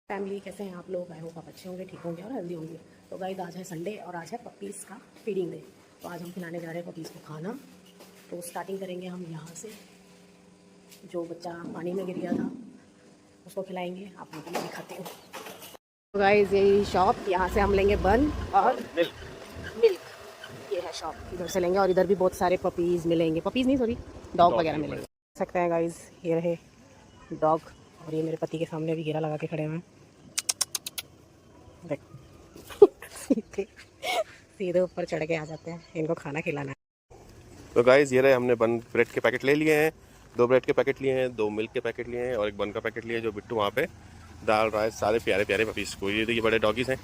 Family कैसे हैं आप लोग? आई होप आप अच्छे होंगे, ठीक होंगे और हेल्दी होंगे। तो गाइस आज है संडे और आज है पपीज़ का फीडिंग डे। तो आज हम खिलाने जा रहे हैं पपीज़ को खाना। तो स्टार्टिंग करेंगे हम यहाँ से, जो बच्चा पानी में गिर गया था उसको खिलाएंगे। आप लोगों को दिखाते हैं। तो गाइस यही शॉप, यहाँ से हम लेंगे बन और मिल्क। ये है शॉप, इधर से लेंगे। और इधर भी बहुत सारे पपीज़ मिलेंगे, पपीज़ नहीं सॉरी डॉग वगैरह मिलेंगे। देख सकते हैं गाइस, ये रहे डॉग। और ये मेरे पति के सामने भी घेरा लगा के खड़े हुए हैं। देख सीधे सीधे ऊपर चढ़ के आ जाते हैं, इनको खाना खिलाना है। तो गाइस ये रहे, हमने बन ब्रेड के पैकेट ले लिए हैं। 2 ब्रेड के पैकेट लिए हैं, 2 मिल्क के पैकेट लिए हैं और एक बन का पैकेट लिए, जो बिट्टू वहाँ पे डाल रहा है सारे प्यारे प्यारे पपीज़ को। ये देखिए बड़े डॉगीज़ हैं।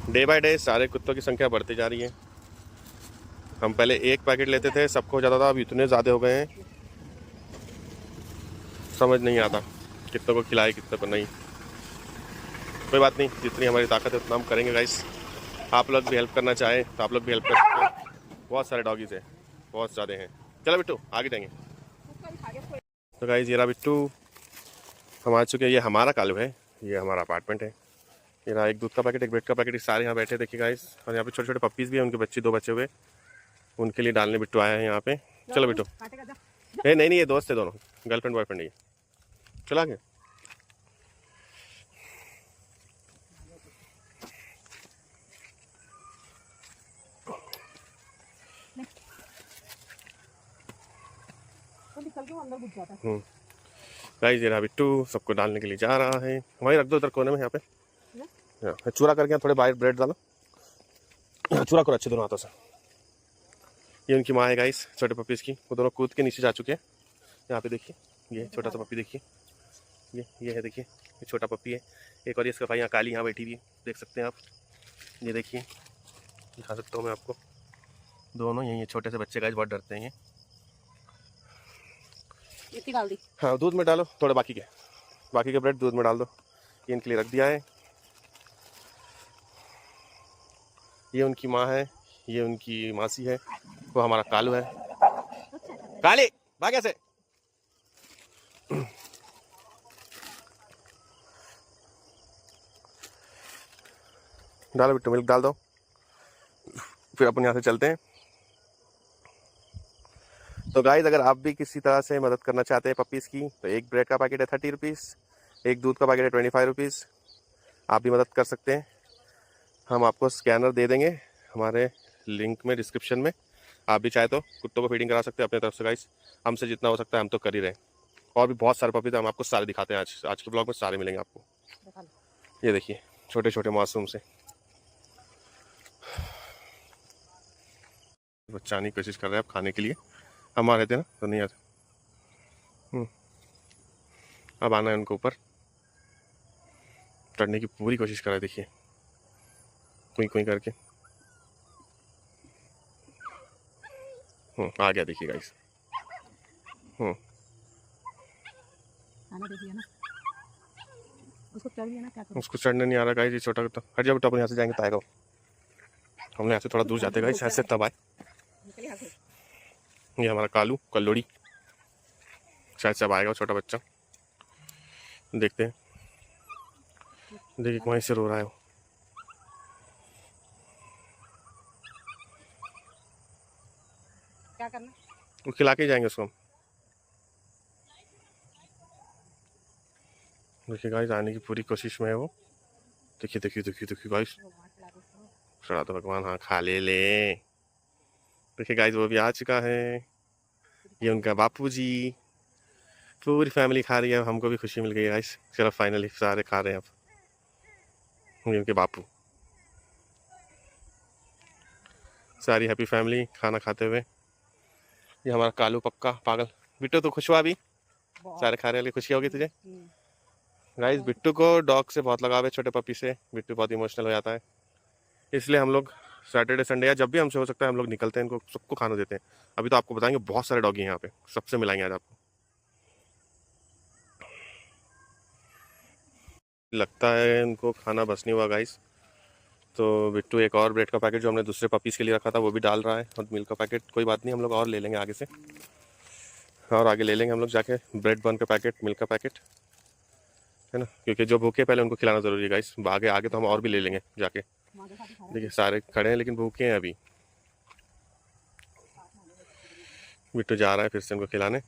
डे बाय डे सारे कुत्तों की संख्या बढ़ती जा रही है। हम पहले एक पैकेट लेते थे, सबको ज़्यादा था, अब इतने ज़्यादा हो गए हैं समझ नहीं आता कितनों को खिलाए कितनों को नहीं। कोई बात नहीं, जितनी हमारी ताकत है उतना हम करेंगे गाइस। आप लोग भी हेल्प करना चाहें तो आप लोग भी हेल्प कर सकते हैं। बहुत सारे डॉगीज़ हैं, बहुत ज़्यादा हैं। चलो बिट्टू आगे जाएंगे। तो गाइस ये रहा बिट्टू, हम आ चुके हैं। ये हमारा कालू है, ये हमारा अपार्टमेंट है। ये रहा एक दूध का पैकेट, एक ब्रेड का पैकेट, सारे यहाँ बैठे देखिए गाइस। और यहाँ पे छोटे छोटे पप्पीज़ भी हैं, उनके बच्चे 2 बच्चे हुए, उनके लिए डालने बिट्टू आया है यहाँ पे। चलो बिट्टू। नहीं नहीं, ये दोस्त है दोनों, गर्लफ्रेंड बॉयफ्रेंड है। चला आगे। गाइस ये रहा बिट्टू, सबको डालने के लिए जा रहा है। वहीं रख दो उधर कोने में, यहाँ पे चूरा करके थोड़े बाहर ब्रेड डालो, चूरा करो अच्छे दोनों हाथों से। ये उनकी माँ है गाइस, छोटे पपीज़ की। वो दोनों कूद के नीचे जा चुके हैं। यहाँ पे देखिए, ये छोटा सा पपी देखिए, ये है देखिए, ये छोटा पपी है। एक और ये इसका भाई यहाँ काली यहाँ बैठी हुई, देख सकते हैं आप। ये देखिए, दिखा सकता हूँ मैं आपको। दोनों यही छोटे से बच्चे गाइस, बहुत डरते हैं इतनी डाल दी। हाँ, दूध में डालो थोड़े, बाकी के ब्रेड दूध में डाल दो। ये इनके लिए रख दिया है। ये उनकी माँ है, ये उनकी मासी है, वो हमारा कालू है। काली भाग ऐसे। डालो बिट्टू, मिल्क डाल दो, फिर अपन यहाँ से चलते हैं। तो गाइस अगर आप भी किसी तरह से मदद करना चाहते हैं पपीज़ की, तो एक ब्रेड का पैकेट है 30 रुपीज़, एक दूध का पैकेट है 25 रुपीज़। आप भी मदद कर सकते हैं। हम आपको स्कैनर दे देंगे हमारे लिंक में, डिस्क्रिप्शन में। आप भी चाहे तो कुत्तों को फीडिंग करा सकते हैं अपने तरफ से गाइस। हमसे जितना हो सकता है हम तो कर ही रहे हैं। और भी बहुत सारे पपीज़ हम आपको सारे दिखाते हैं। आज के ब्लॉग में सारे मिलेंगे आपको। ये देखिए छोटे छोटे मासूम से बच्चा आने की कोशिश कर रहे हैं आप खाने के लिए। हम आ रहे थे ना तो नहीं आते। अब आना है उनको, ऊपर चढ़ने की पूरी कोशिश कर रहे हैं। देखिए कुई कुई करके आ गया देखिए गाइस। उसको चढ़ने नहीं आ रहा गाइस, ये छोटा तो हट जाओ बेटा, अपन यहाँ से जाएंगे तो आएगा। हमने यहाँ से थोड़ा दूर जाते गाइस, ऐसे तब आए। ये हमारा कालू कल्लोड़ी, शायद से अब आएगा छोटा बच्चा, देखते हैं। देखिए वहीं से रो रहा है वो। क्या करना? वो खिला के जाएंगे उसको हम। देखिए गाइस आने की पूरी कोशिश में है वो। देखिए देखिए देखिए देखिए गाइस, चढ़ा तो भगवान, हाँ खा ले ले। देखिए गाइस वो भी आ चुका है। ये उनका बापूजी, पूरी फैमिली खा रही है। हमको भी खुशी मिल गई है गाइस। चलो फाइनली सारे खा रहे हैं अब। ये उनके बापू, सारी हैप्पी फैमिली खाना खाते हुए। ये हमारा कालू पक्का पागल। बिट्टू तो खुश हुआ अभी, सारे खा रहे हैं, खुशी होगी तुझे गाइस। बिट्टू को डॉग से बहुत लगाव है, छोटे पपी से। बिट्टू बहुत इमोशनल हो जाता है, इसलिए हम लोग सैटरडे संडे या जब भी हमसे हो सकता है हम लोग निकलते हैं, इनको सबको खाना देते हैं। अभी तो आपको बताएंगे बहुत सारे डॉगी हैं यहाँ पे, सबसे मिलाएंगे आज आपको। लगता है इनको खाना बस नहीं हुआ गाइस। तो बिट्टू एक और ब्रेड का पैकेट जो हमने दूसरे पपीज़ के लिए रखा था वो भी डाल रहा है, और मिल्क का पैकेट। कोई बात नहीं, हम लोग और ले लेंगे आगे से। और आगे ले लेंगे हम लोग जाके ब्रेड बन का पैकेट, मिल्क का पैकेट, है ना, क्योंकि जो भूखे पहले उनको खिलाना ज़रूरी है गाइस। आगे आगे तो हम और भी ले लेंगे जाके। देखिए सारे खड़े हैं लेकिन भूखे हैं अभी। बिट्टू जा रहा है फिर से उनको खिलाने।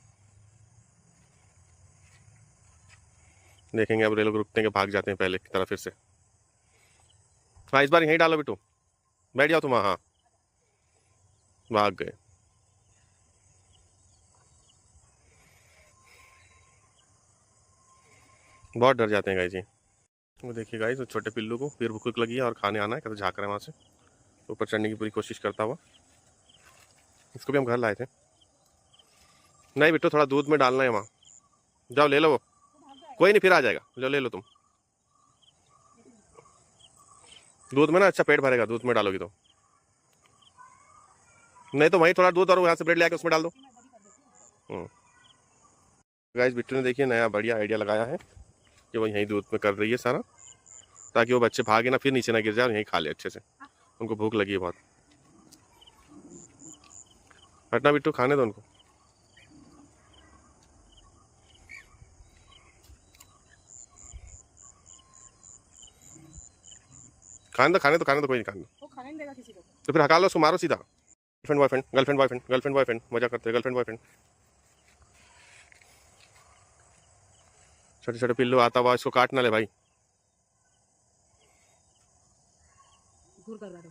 देखेंगे अब ये लोग रुकते हैं कि भाग जाते हैं पहले की तरह फिर से। हाँ इस बार यहीं डालो बिट्टू, बैठ जाओ तुम। हाँ भाग गए। बहुत डर जाते हैं गाइस जी। वो देखिए गाइस, वो छोटे पिल्लू को फिर भूख लगी है और खाने आना है, कहते झाँक रहे हैं वहाँ से ऊपर चढ़ने की पूरी कोशिश करता हुआ। इसको भी हम घर लाए थे। नहीं बिट्टू थोड़ा दूध में डालना है वहाँ, जाओ ले लो। वो कोई नहीं फिर आ जाएगा, लो ले लो तुम। दूध में ना अच्छा पेट भरेगा, दूध में डालोगी तो। नहीं तो वहीं थोड़ा दूध और यहाँ से ब्रेड ले आके उसमें डाल दो। गाइस बिट्टू ने देखिए नया बढ़िया आइडिया लगाया है कि वो यहीं दूध में कर रही है सारा, ताकि वो बच्चे भागे ना, फिर नीचे ना गिर जाए और यहीं खा ले अच्छे से। उनको भूख लगी है बहुत। हटना बिट्टू, खाने दो उनको। खाने दो खाने दो खाने दो, कोई नहीं खाने दो। वो खाने नहीं देगा किसी को। तो फिर हका लो उसको, मारो सीधा। Girlfriend boyfriend, girlfriend boyfriend, girlfriend boyfriend, मजा करते हैं गर्लफ्रेंड बॉयफ्रेंड। छोटे छोटे पिल्लू आता हुआ, इसको काट ना ले भाई। घूर कर बैठो।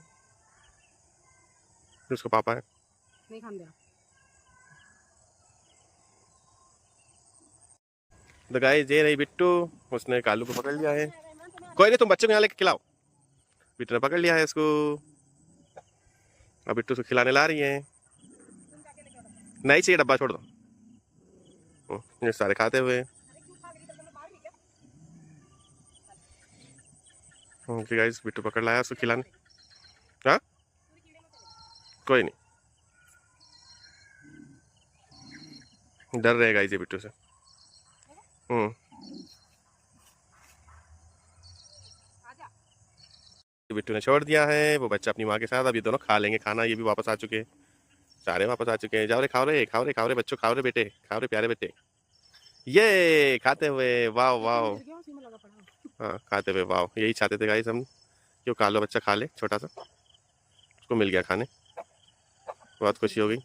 उसका पापा है, नहीं खाने दे। तो गाइस ये रही बिट्टू, उसने कालू को पकड़ लिया है। कोई नहीं तुम बच्चे को यहाँ लेके खिलाओ। बिट्टू ने पकड़ लिया है इसको, अब बिट्टू को खिलाने ला रही है। नहीं चाहिए डब्बा, छोड़ दो। ये सारे खाते हुए। ओके गाइस बिट्टू पकड़ लाया उसको खिलाने। हाँ कोई नहीं, डर रहेगा इसे बिट्टू से। बिट्टू ने छोड़ दिया है, वो बच्चा अपनी माँ के साथ। अब ये दोनों खा लेंगे खाना, ये भी वापस आ चुके हैं, सारे वापस आ चुके हैं। जाओ रे खाओ रे, खाओ रे, खाओ रे बच्चों, खाओ रे बेटे, खाओ रे प्यारे बेटे। ये खाते हुए, वाह वाह। हाँ खाते हुए, वाह। यही चाहते थे गाइस हम, क्यों कालो बच्चा खा ले छोटा सा, उसको मिल गया खाने, बहुत खुशी हो गई।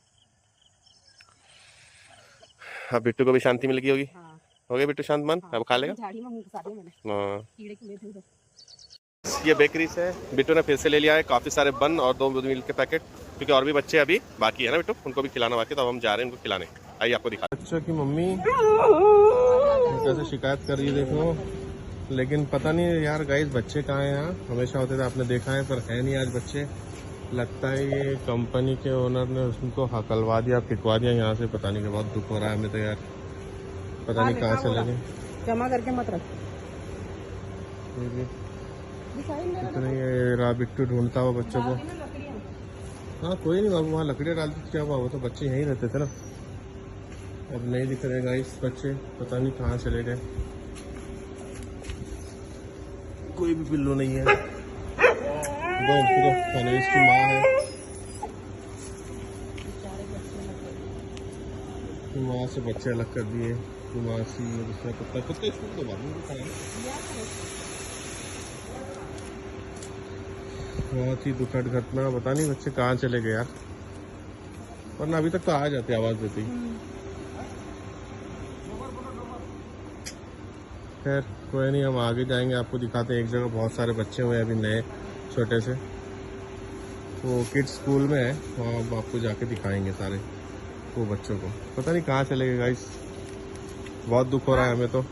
अब बिट्टू को भी शांति मिल गई होगी। हो गया बिट्टू शांत मन, अब खा लेगा। हाँ ये बेकरी से बिट्टू ने फिर से ले लिया है काफ़ी सारे बन और 2 मिल्क के पैकेट, क्योंकि और भी बच्चे अभी बाकी है ना बिट्टू, उनको भी खिलाना बाकी। तो अब हम जा रहे हैं उनको खिलाने। आइए आपको दिखा। बच्चा की मम्मी कैसे शिकायत कर रही है देखो, लेकिन पता नहीं यार गाइस बच्चे कहाँ हैं। यहाँ हमेशा होते थे, आपने देखा है, पर है नहीं आज बच्चे। लगता है ये कंपनी के ओनर ने उनको हकलवा दिया, पिटवा दिया यहाँ से। पता नहीं, बहुत दुख हो रहा है हमें तो यार, पता नहीं कहाँ चले गए। जमा करके मत रख। इतना ये रहा बिट्टू ढूंढता हुआ बच्चों को। हाँ कोई नहीं बाबू, वहाँ लकड़ियाँ डालती क्या हुआ, वो तो बच्चे यहीं रहते थे ना। अब नहीं दिख रहे गाइस बच्चे, पता नहीं कहाँ चले गए। कोई भी पिल्लू नहीं है। इसकी माँ है, माँ से बच्चे अलग कर दिए। मासी और दूसरा कुत्ता, कुत्ते इसको तो बाद में खाया। बहुत ही दुखद घटना, पता नहीं बच्चे कहाँ चले गए यार, वरना अभी तक तो आ जाते आवाज देते ही। खैर कोई नहीं, हम आगे जाएंगे, आपको दिखाते हैं। एक जगह बहुत सारे बच्चे हुए अभी नए छोटे से, वो किड्स स्कूल में है, वहाँ आपको जाके दिखाएंगे सारे वो बच्चों को। पता नहीं कहाँ चले गए गाइस, बहुत दुख हो रहा है हमें तो,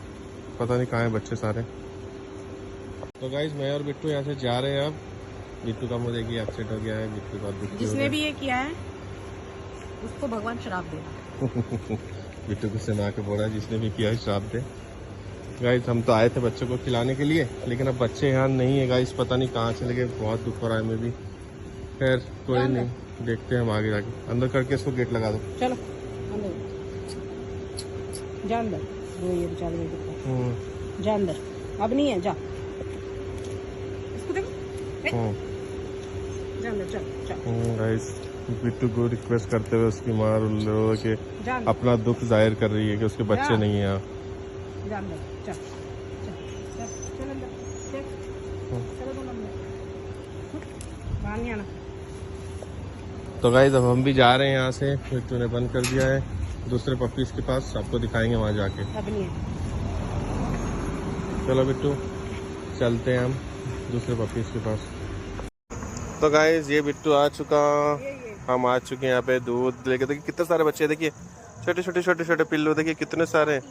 पता नहीं कहाँ है बच्चे सारे। तो गाइस मैं और बिट्टू यहाँ से जा रहे हैं। अब बिट्टू का मुँह देखिए अपसेट हो गया है, बिट्टू का दुख। जिसने भी ये किया है उसको भगवान श्राप दे। बिट्टू गुस्से में आके बोल रहा है जिसने भी किया है श्राप दे। गाइस हम तो आए थे बच्चों को खिलाने के लिए, लेकिन अब बच्चे यहाँ नहीं है गाइस, पता नहीं कहाँ चले गए, बहुत दुख हो रहा है हमें भी। खैर कोई नहीं, देखते हैं हम आगे जाके। अंदर करके इसको गेट लगा दो। चलो अंदर जा, अंदर दो ये बेचारे जा अंदर, अब नहीं है, जा इसको देखो। जा अंदर, चल चल। गाइस बिट्टू को रिक्वेस्ट करते हुए उसकी माँ रो के जान अपना दुख जाहिर कर रही है कि उसके बच्चे नहीं हैं यहाँ। जान दे, चल चल चल चल अंदर, चल चलो तुम अंदर, बाहर नहीं आना। तो गाइस अब हम भी जा रहे हैं यहाँ से, बिट्टू ने बंद कर दिया है दूसरे पपीज के पास, आपको दिखाएंगे वहाँ जाके। अब नहीं है। चलो बिट्टू चलते हैं हम दूसरे पपीज के पास। तो गाइस ये बिट्टू आ चुका, हम आ चुके हैं यहाँ पे दूध लेके। देखिए कितने सारे बच्चे हैं, देखिए छोटे छोटे छोटे छोटे पिल्लू, देखिए कितने सारे हैं,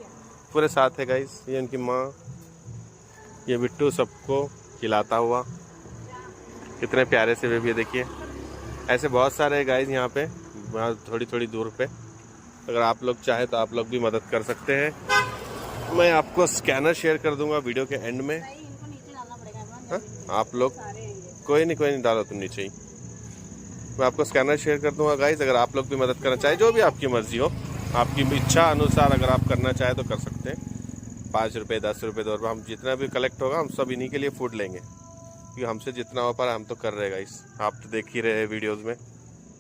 पूरे साथ है गाइस। ये उनकी माँ, ये बिट्टू सबको खिलाता हुआ, कितने प्यारे से वे भी है देखिए। ऐसे बहुत सारे गाइस यहाँ पे, थोड़ी थोड़ी दूर पे। अगर आप लोग चाहे तो आप लोग भी मदद कर सकते हैं। मैं आपको स्कैनर शेयर कर दूंगा वीडियो के एंड में। हा? आप लोग कोई नहीं डालो तुम नीचे ही, मैं आपको स्कैनर शेयर कर दूंगा गाइस। अगर आप लोग भी मदद करना चाहे, जो भी आपकी मर्जी हो, आपकी इच्छा अनुसार अगर आप करना चाहे तो कर सकते हैं। 5 रुपये 10 रुपये 2 रुपये, हम जितना भी कलेक्ट होगा हम सब इन्हीं के लिए फूड लेंगे, क्योंकि हमसे जितना हो पा हम तो कर रहे हैं गाइस। आप तो देख ही रहे हैं वीडियोस में,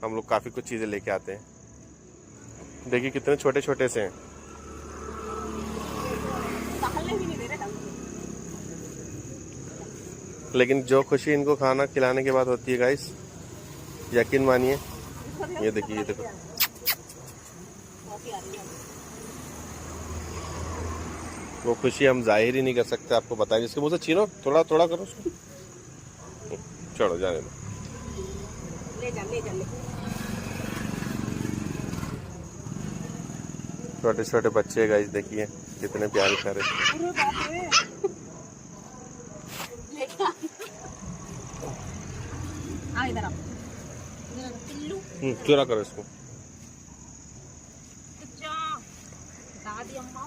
हम लोग काफ़ी कुछ चीज़ें लेके आते हैं। देखिए कितने छोटे छोटे से हैं। लेकिन जो खुशी इनको खाना खिलाने के बाद होती है गाइस, यकीन मानिए। ये देखिए, ये देखो, वो खुशी हम जाहिर ही नहीं कर सकते, आपको बताएं। जिसके मुंह से छीनो, थोड़ा थोड़ा करो उसको, छोड़ो जाने दो। ले जा, ले जा, ले। छोटे छोटे बच्चे गाइस, देखिए कितने प्यारे प्यारे। चुरा करो इसको। दादी अम्मा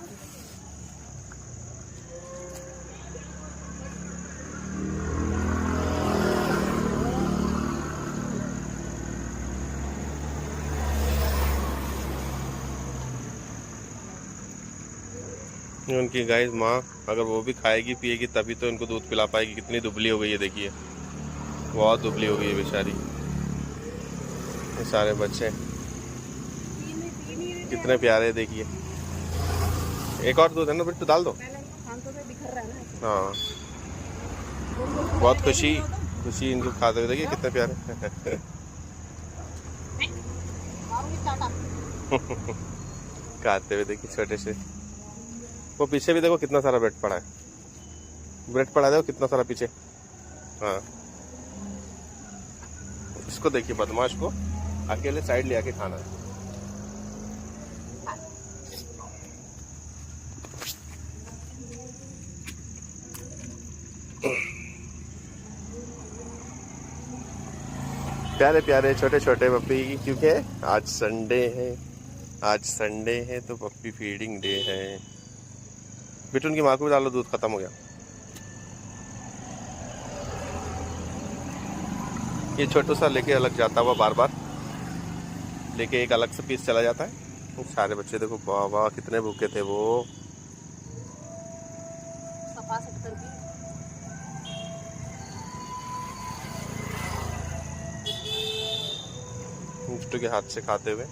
उनकी गाइस माँ, अगर वो भी खाएगी पिएगी तभी तो इनको दूध पिला पाएगी। कितनी दुबली हो गई है देखिए, बहुत दुबली हो गई है बेचारी। ये सारे बच्चे कितने प्यारे देखिए। एक और दूध है ना बिट्टू, डाल दो। हाँ, बहुत खुशी खुशी इनको खाते हुए देखिए कितने प्यारे। खाते हुए देखिए छोटे से। वो पीछे भी देखो कितना सारा ब्रेड पड़ा है, ब्रेड पड़ा है देखो कितना सारा पीछे। हाँ, इसको देखिए बदमाश को अकेले साइड ले आके खाना है। प्यारे प्यारे छोटे छोटे पप्पी, क्योंकि आज संडे है, आज संडे है तो पप्पी फीडिंग डे है। बिट्टू उनकी माँ को भी डालो, दूध खत्म हो गया। ये छोटू सा लेके अलग जाता हुआ, बार बार लेके एक अलग से पीस चला जाता है। सारे बच्चे देखो, वाह वाह कितने भूखे थे वो। बिट्टू के हाथ से खाते हुए।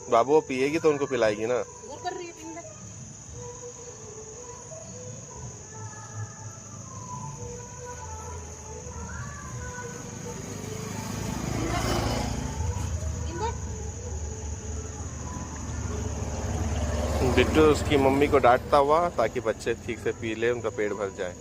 बाबू वो पिएगी तो उनको पिलाएगी ना। बिट्टू उसकी मम्मी को डांटता हुआ ताकि बच्चे ठीक से पी ले, उनका पेट भर जाए।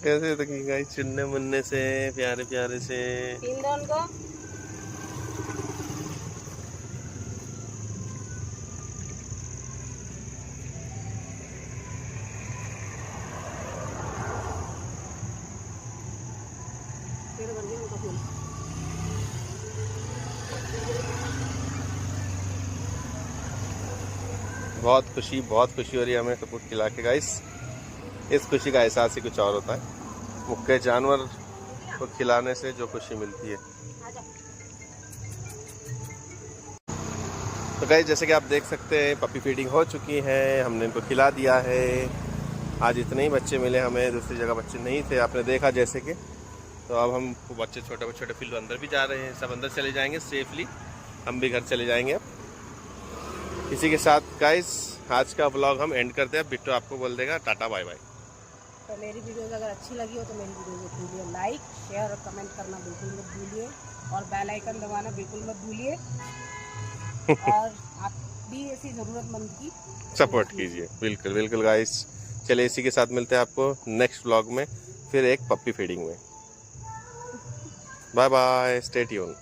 कैसे देखिए गाइस, चुन्ने मुन्ने से प्यारे प्यारे से। बहुत खुशी हो रही है हमें सब कुछ खिला के गाइस। इस खुशी का एहसास ही कुछ और होता है, मुक्के जानवर को खिलाने से जो खुशी मिलती है। तो गाइस जैसे कि आप देख सकते हैं पपी फीडिंग हो चुकी है, हमने इनको खिला दिया है। आज इतने ही बच्चे मिले हमें, दूसरी जगह बच्चे नहीं थे, आपने देखा जैसे कि। तो अब हम बच्चे छोटे फील्ड अंदर भी जा रहे हैं, सब अंदर चले जाएंगे सेफली, हम भी घर चले जाएंगे अब। इसी के साथ गाइस आज का व्लॉग हम एंड करते हैं। बिट्टू आपको बोल देगा टाटा बाय बाय। तो मेरी वीडियोस अगर अच्छी लगी हो तो मेरी वीडियो को भूलिए लाइक शेयर और कमेंट करना बिल्कुल मत भूलिए, और बेल आइकन दबाना बिल्कुल मत भूलिए। और आप भी ऐसी ज़रूरतमंद की सपोर्ट कीजिए। बिल्कुल बिल्कुल गाइस, चलिए इसी के साथ मिलते हैं आपको नेक्स्ट व्लॉग में, फिर एक पप्पी फीडिंग में। Bye bye, stay tune.